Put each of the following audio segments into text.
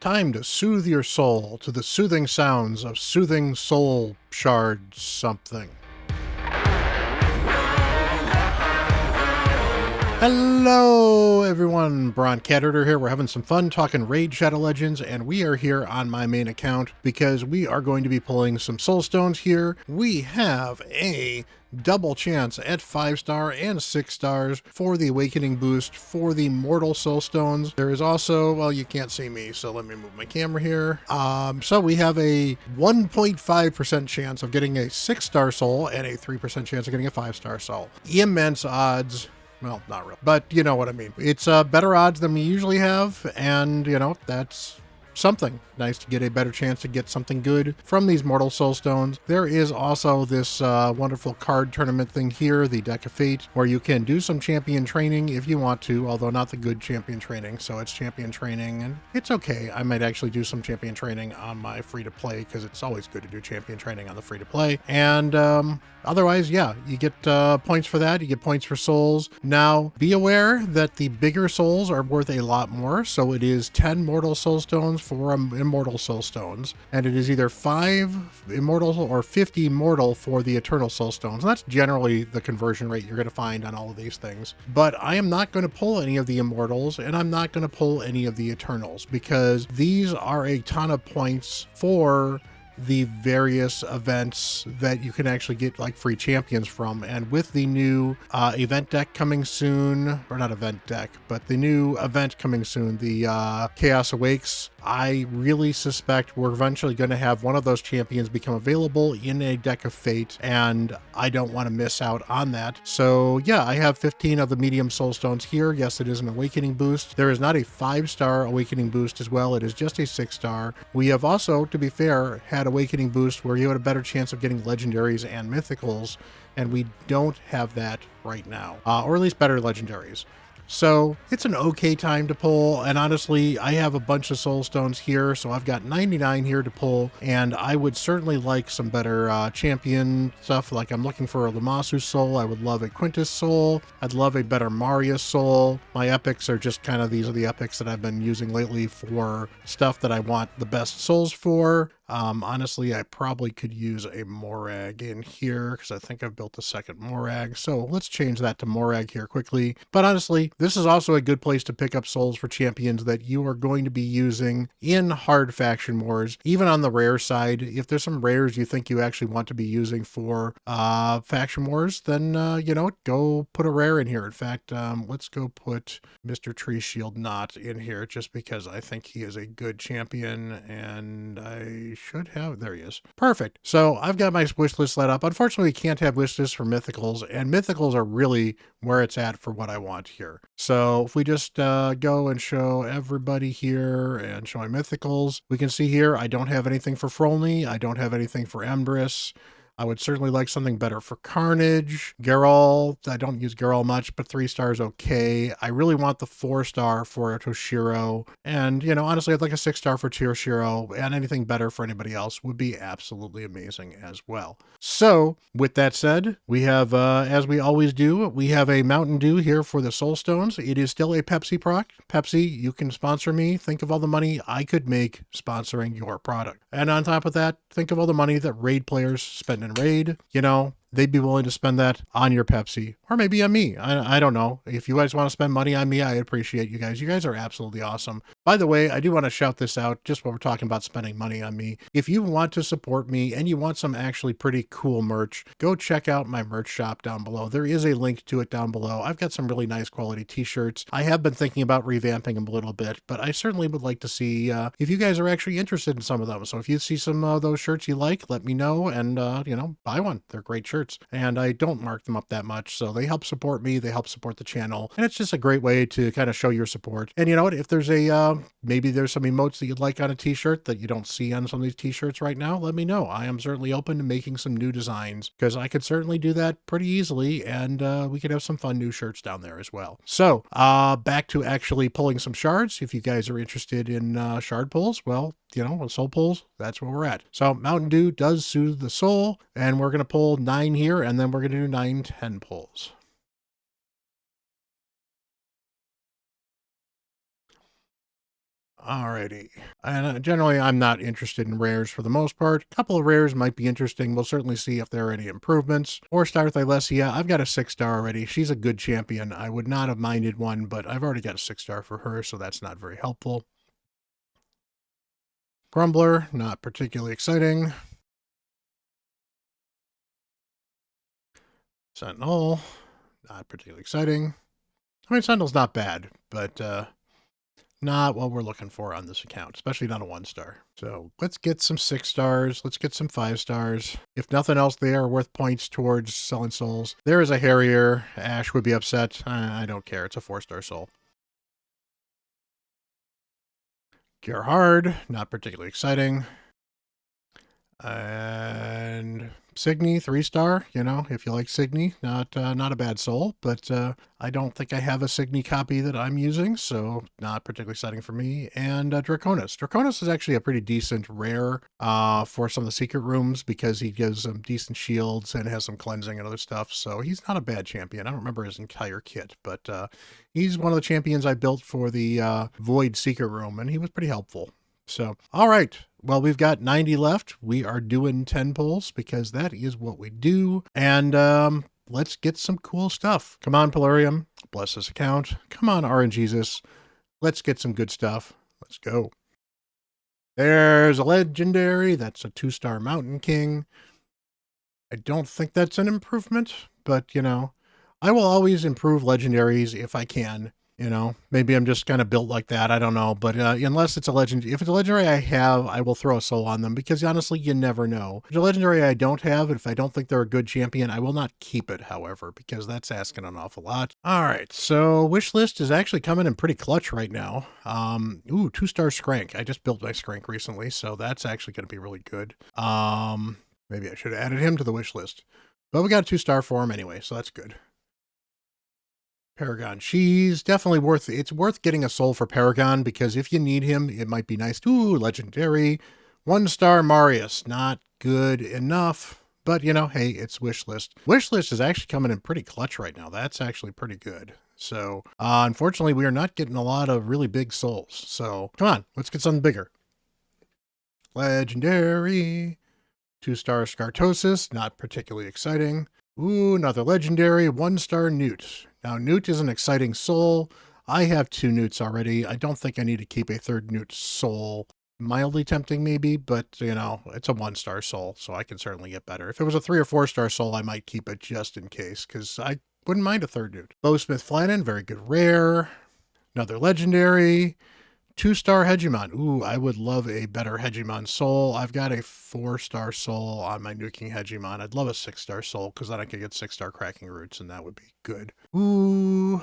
Time to soothe your soul to the soothing sounds of soothing soul shard something. Hello everyone, Bront, CatHerder here. We're having some fun talking Raid Shadow Legends, and we are here on my main account because we are going to be pulling some Soulstones here. We have a double chance at 5-star and 6 stars for the Awakening boost for the Mortal Soulstones. There is also, well, you can't see me, so let me move my camera here. So we have a 1.5% chance of getting a 6-star soul and a 3% chance of getting a 5-star soul. Immense odds. Well, not really, but you know what I mean. It's better odds than we usually have, and you know, that's something. Nice to get a better chance to get something good from these Mortal Soulstones. There is also this wonderful card tournament thing here, the Deck of Fate, where you can do some champion training if you want to, although not the good champion training, so it's champion training, and it's okay. I might actually do some champion training on my free-to-play, because it's always good to do champion training on the free-to-play, and otherwise, yeah, you get points for that. You get points for souls. Now, be aware that the bigger souls are worth a lot more, so it is 10 Mortal Soulstones for Immortal Soulstones, and it is either 5 Immortal or 50 Mortal for the Eternal Soulstones. And that's generally the conversion rate you're going to find on all of these things. But I am not going to pull any of the Immortals, and I'm not going to pull any of the Eternals, because these are a ton of points for the various events that you can actually get like free champions from. And with the new event deck coming soon, or not event deck, but the new event coming soon, the Chaos Awakes, I really suspect we're eventually going to have one of those champions become available in a Deck of Fate, and I don't want to miss out on that. So yeah, I have 15 of the medium Soulstones here. Yes, it is an Awakening boost. There is not a 5-star Awakening boost as well. It is just a 6-star. We have also, to be fair, had Awakening boost where you had a better chance of getting legendaries and mythicals, and we don't have that right now, or at least better legendaries. So it's an okay time to pull, and honestly, I have a bunch of Soulstones here, so I've got 99 here to pull, and I would certainly like some better champion stuff. Like I'm looking for a Lammasu soul. I would love a Quintus soul. I'd love a better Marius soul. My epics are just kind of, these are the epics that I've been using lately for stuff that I want the best souls for. Honestly, I probably could use a Morag in here because I think I've built a second Morag. So let's change that to Morag here quickly. But honestly, this is also a good place to pick up souls for champions that you are going to be using in hard faction wars. Even on the rare side, if there's some rares you think you actually want to be using for faction wars, then, you know, go put a rare in here. In fact, let's go put Mr. Tree Shield Knot in here just because I think he is a good champion, and I should have, there he is. Perfect. So I've got my wish list let up. Unfortunately, we can't have wish lists for mythicals, and mythicals are really where it's at for what I want here. So if we just go and show everybody here and show my mythicals, we can see here I don't have anything for Frolny. I don't have anything for Embrys. I would certainly like something better for Carnage. Geralt, I don't use Geralt much, but 3 stars okay. I really want the 4-star for Toshiro. And, you know, honestly, I'd like a 6-star for Toshiro, and anything better for anybody else would be absolutely amazing as well. So, with that said, we have, as we always do, we have a Mountain Dew here for the Soulstones. It is still a Pepsi proc. Pepsi, you can sponsor me. Think of all the money I could make sponsoring your product. And on top of that, think of all the money that Raid players spend in Raid. You know, they'd be willing to spend that on your Pepsi, or maybe on me. I don't know. If you guys want to spend money on me, I appreciate you guys. You guys are absolutely awesome. By the way, I do want to shout this out just while we're talking about spending money on me. If you want to support me and you want some actually pretty cool merch, go check out my merch shop down below. There is a link to it down below. I've got some really nice quality t-shirts. I have been thinking about revamping them a little bit, but I certainly would like to see if you guys are actually interested in some of them. So if you see some of those shirts you like, let me know, and you know, buy one. They're great shirts. And I don't mark them up that much, so they help support me, they help support the channel, and it's just a great way to kind of show your support. And you know what, if there's a maybe there's some emotes that you'd like on a t-shirt that you don't see on some of these t-shirts right now, let me know. I am certainly open to making some new designs, because I could certainly do that pretty easily, and we could have some fun new shirts down there as well. So back to actually pulling some shards. If you guys are interested in shard pulls, well, you know, soul pulls, that's where we're at. So Mountain Dew does soothe the soul, and we're going to pull 9 here, and then we're going to do 9, 10 pulls. Alrighty. And generally, I'm not interested in rares for the most part. A couple of rares might be interesting. We'll certainly see if there are any improvements. 4-star Thylesia, I've got a 6-star already. She's a good champion. I would not have minded one, but I've already got a 6-star for her, so that's not very helpful. Grumbler, not particularly exciting. Sentinel, not particularly exciting. I mean, Sentinel's not bad, but not what we're looking for on this account, especially not a 1-star. So let's get some 6-stars. Let's get some 5-stars. If nothing else, they are worth points towards selling souls. There is a Harrier. Ash would be upset. I don't care. It's a 4-star soul. Gerhard, not particularly exciting. And Signy, 3-star, you know, if you like Signy, not a bad soul, but I don't think I have a Signy copy that I'm using, so not particularly exciting for me. And Draconis. Draconis is actually a pretty decent rare for some of the secret rooms because he gives some decent shields and has some cleansing and other stuff, so he's not a bad champion. I don't remember his entire kit, but he's one of the champions I built for the Void secret room, and he was pretty helpful. So, all right. Well, we've got 90 left. We are doing 10 pulls because that is what we do. And let's get some cool stuff. Come on, Polarium. Bless this account. Come on, RNGesus. Let's get some good stuff. Let's go. There's a legendary. That's a 2-star Mountain King. I don't think that's an improvement, but, you know, I will always improve legendaries if I can. You know, maybe I'm just kind of built like that. I don't know. But unless it's a legend, if it's a legendary I have, I will throw a soul on them because honestly, you never know. If it's a legendary I don't have, and if I don't think they're a good champion, I will not keep it, however, because that's asking an awful lot. All right. So wish list is actually coming in pretty clutch right now. Ooh, 2-star Skrank. I just built my Skrank recently, so that's actually going to be really good. Maybe I should have added him to the wish list. But we got a 2-star for him anyway, so that's good. Paragon. She's definitely it's worth getting a soul for Paragon because if you need him, it might be nice. Ooh, legendary. 1-star Marius. Not good enough. But, you know, hey, it's wishlist. Wishlist is actually coming in pretty clutch right now. That's actually pretty good. So, unfortunately, we are not getting a lot of really big souls. So, come on, let's get something bigger. Legendary. 2-star Scartosis. Not particularly exciting. Ooh, another legendary. 1-star Newt. Now, Newt is an exciting soul. I have 2 Newts already. I don't think I need to keep a 3rd Newt soul. Mildly tempting, maybe, but, you know, it's a 1-star soul, so I can certainly get better. If it was a 3 or 4-star soul, I might keep it just in case, because I wouldn't mind a 3rd Newt. Bowsmith Flannan, very good rare. Another legendary. 2-star Hegemon. Ooh, I would love a better Hegemon soul. I've got a 4-star soul on my nuking Hegemon. I'd love a 6-star soul because then I could get 6-star cracking roots and that would be good. Ooh.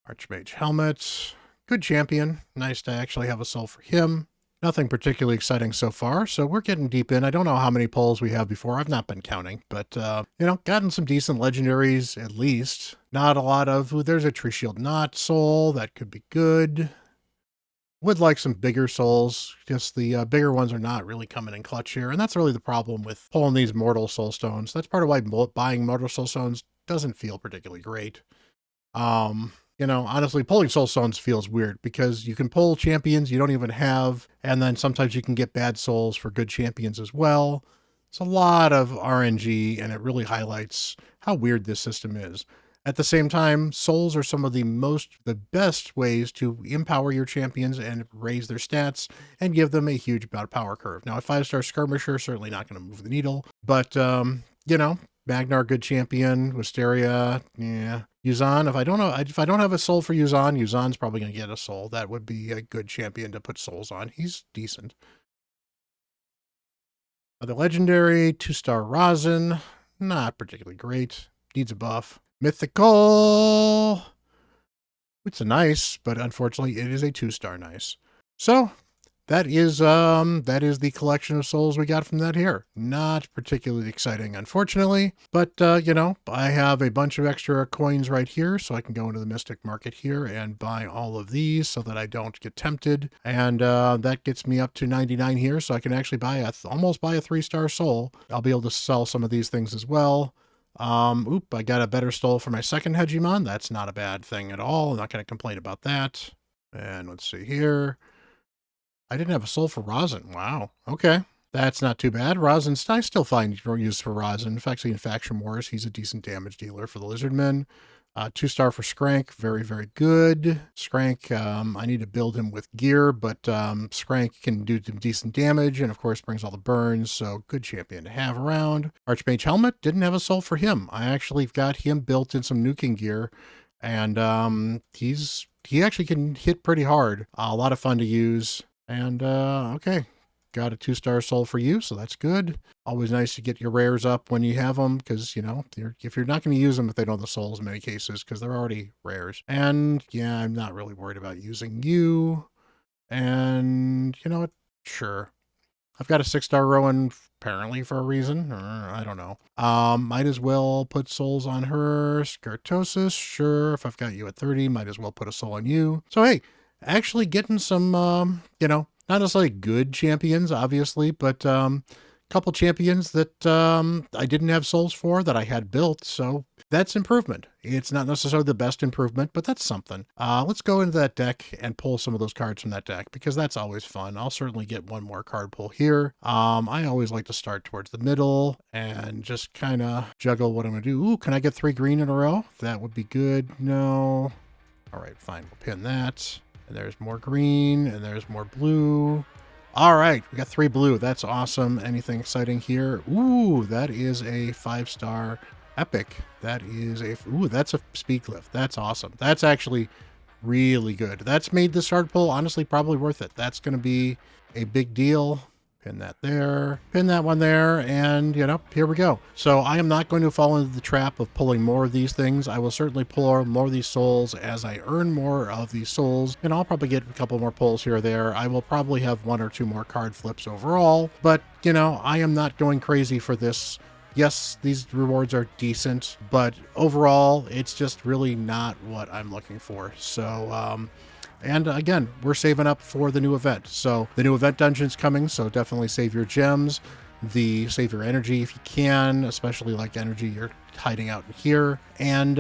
Archmage Helmet. Good champion. Nice to actually have a soul for him. Nothing particularly exciting so far, so we're getting deep in. I don't know how many polls we have before. I've not been counting, but, you know, gotten some decent legendaries at least. Not a lot of... Ooh, there's a Tree Shield Knot soul. That could be good. Would like some bigger souls. Just the bigger ones are not really coming in clutch here, and that's really the problem with pulling these Mortal Soulstones. That's part of why buying Mortal Soulstones doesn't feel particularly great. You know, honestly, pulling Soulstones feels weird because you can pull champions you don't even have, and then sometimes you can get bad souls for good champions as well. It's a lot of RNG, and it really highlights how weird this system is. At the same time, souls are some of the best ways to empower your champions and raise their stats and give them a huge amount of power curve. Now, a 5-star Skirmisher, certainly not going to move the needle, but, you know, Magnar, good champion. Wisteria, yeah. Yuzan, if I don't have a soul for Yuzan, Yuzan's probably going to get a soul. That would be a good champion to put souls on. He's decent. The legendary 2-star Rosin, not particularly great. Needs a buff. Mythical. It's a nice, but unfortunately it is a 2-star nice. So that is the collection of souls we got from that here. Not particularly exciting, unfortunately, but you know, I have a bunch of extra coins right here, so I can go into the Mystic Market here and buy all of these so that I don't get tempted. And that gets me up to 99 here, so I can actually almost buy a 3-star soul. I'll be able to sell some of these things as well. I got a better soul for my second Hegemon. That's not a bad thing at all. I'm not going to complain about that. And let's see here. I didn't have a soul for Rosin. Wow. Okay. That's not too bad. Rosin's, I still find use for Rosin. In fact, in Faction Wars, he's a decent damage dealer for the Lizardmen. 2-star for Skrank, very, very good. Skrank, I need to build him with gear, but Skrank can do some decent damage and, of course, brings all the burns, so good champion to have around. Archmage Helmet, didn't have a soul for him. I actually got him built in some nuking gear, and he actually can hit pretty hard. A lot of fun to use, and okay. Got a 2-star soul for you, so that's good. Always nice to get your rares up when you have them, because, you know, if you're not going to use them if they don't have the souls in many cases, because they're already rares. And, yeah, I'm not really worried about using you. And, you know what? Sure. I've got a 6-star Rowan, apparently for a reason. Or, I don't know. Might as well put souls on her. Scartosis, sure. If I've got you at 30, might as well put a soul on you. So, hey, actually getting some, you know, not necessarily good champions, obviously, but a couple champions that I didn't have souls for that I had built. So that's improvement. It's not necessarily the best improvement, but that's something. Let's go into that deck and pull some of those cards from that deck, because that's always fun. I'll certainly get one more card pull here. I always like to start towards the middle and just kind of juggle what I'm going to do. Ooh, can I get 3 green in a row? That would be good. No. All right, fine. We'll pin that. And there's more green, and there's more blue. All right, we got 3 blue. That's awesome. Anything exciting here? Ooh, that is a 5-star epic. That is a, ooh, that's a speed cliff. That's awesome. That's actually really good. That's made this hard pull, honestly, probably worth it. That's going to be a big deal. Pin that there, pin that one there, and, you know, here we go. So I am not going to fall into the trap of pulling more of these things. I will certainly pull more of these souls as I earn more of these souls, and I'll probably get a couple more pulls here or there. I will probably have 1 or 2 more card flips overall, but, you know, I am not going crazy for this. Yes, these rewards are decent, but overall, it's just really not what I'm looking for. So, and again, we're saving up for the new event. So the new event dungeon's coming, so definitely save your gems, save your energy if you can, especially like energy you're hiding out in here. And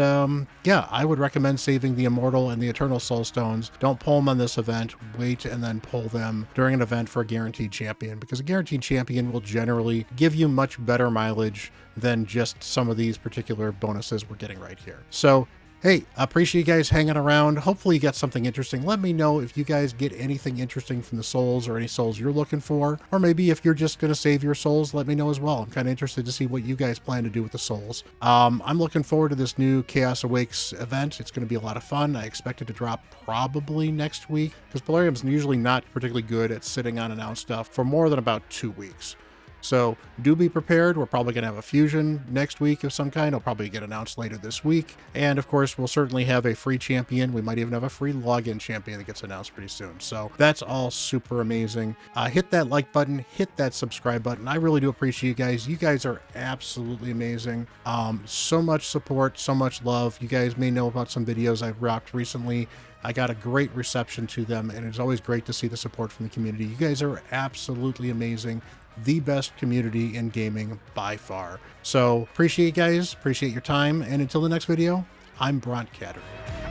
yeah, I would recommend saving the Immortal and the Eternal Soulstones. Don't pull them on this event. Wait and then pull them during an event for a guaranteed champion, because a guaranteed champion will generally give you much better mileage than just some of these particular bonuses we're getting right here. So hey, appreciate you guys hanging around. Hopefully you got something interesting. Let me know if you guys get anything interesting from the souls or any souls you're looking for. Or maybe if you're just going to save your souls, let me know as well. I'm kind of interested to see what you guys plan to do with the souls. I'm looking forward to this new Chaos Awakes event. It's going to be a lot of fun. I expect it to drop probably next week, because Polarium's usually not particularly good at sitting on announced stuff for more than about 2 weeks. So do be prepared. We're probably going to have a fusion next week of some kind. It'll probably get announced later this week. And of course, we'll certainly have a free champion. We might even have a free login champion that gets announced pretty soon. So that's all super amazing. Hit that like button, hit that subscribe button. I really do appreciate you guys. You guys are absolutely amazing. So much support, so much love. You guys may know about some videos I've rocked recently. I got a great reception to them, and it's always great to see the support from the community. You guys are absolutely amazing. The best community in gaming by far. So appreciate you guys, appreciate your time, and until the next video, I'm Bront CatHerder.